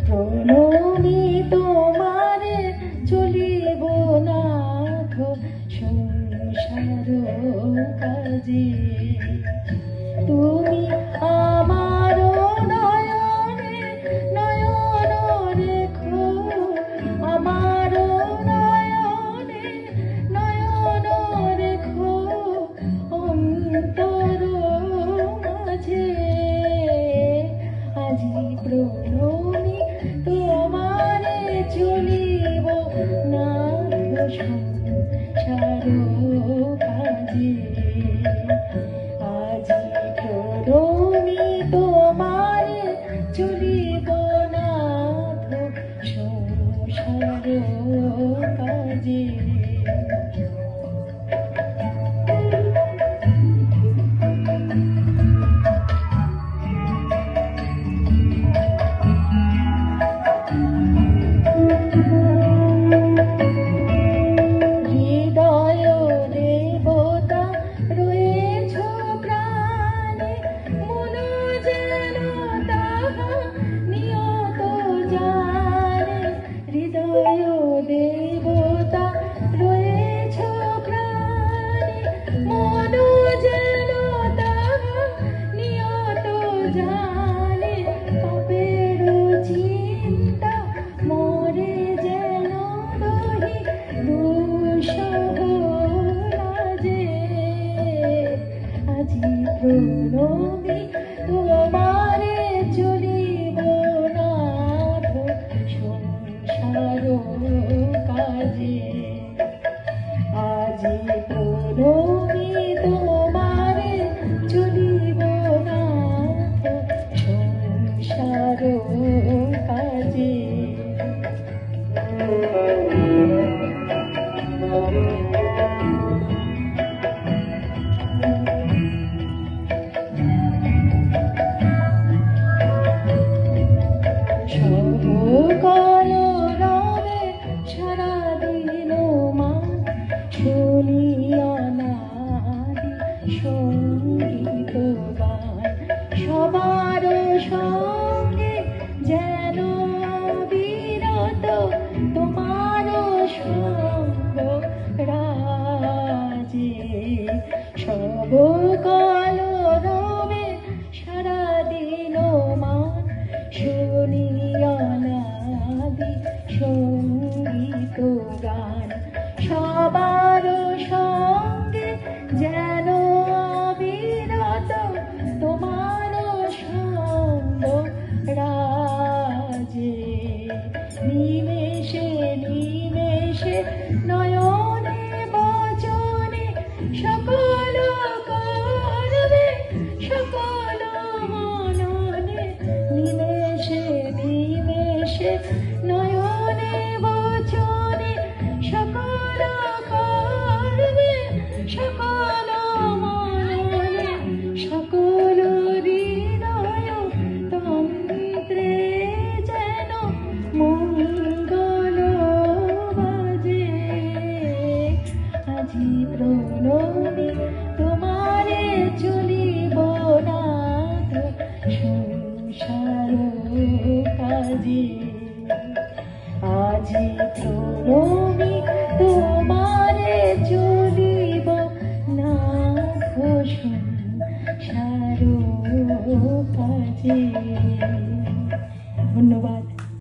প্রণমী তোমারে চলিব নাথ সংসার কাজে। তুমি আমার নয়নে নয়ন রেখো, আমার নয়নে নয়ন রেখো অন্তর মাঝে। আজি প্রণমী তোমারে চলিব নাথ সংসার কাজে। আজি প্রণমী তোমারে চলিব নাথ সংসার কাজে। দেবতা রয়েছ প্রাণে, মন যেন তাহা নিয়ত জানে। পাপের চিন্তা মরে যেন রহি দুঃসহ লাজে। আজি প্রণমী তোমারে চলিব নাথ সংসার কাজে। আজি প্রণমী তোমারে চলিব নাথ সংসার কাজে। সহকাল রবে সারাদিন মান শুনিয়া নাদি সঙ্গীত গান। সবার সঙ্গে যেন বিরত তোমার সঙ্গ রাজে। সবকাল রবে সারাদিন মান শুনিয়া নাদি সঙ্গীত গান। সবার সঙ্গে যেন বিরত তোমার সঙ্গ রাজে। নিমেষে নিমেষে নয়নে বচনে সকল করবে সকল মননে। নিমেষে নিমেষে নয়নে বচনে সকল করবে সকল মননে। সকল হৃদয় তন্ত্রে যেন মঙ্গল বাজে। আজি প্রণমী তোমারে চলিব নাথ সংসার কাজে। আজি প্রণমী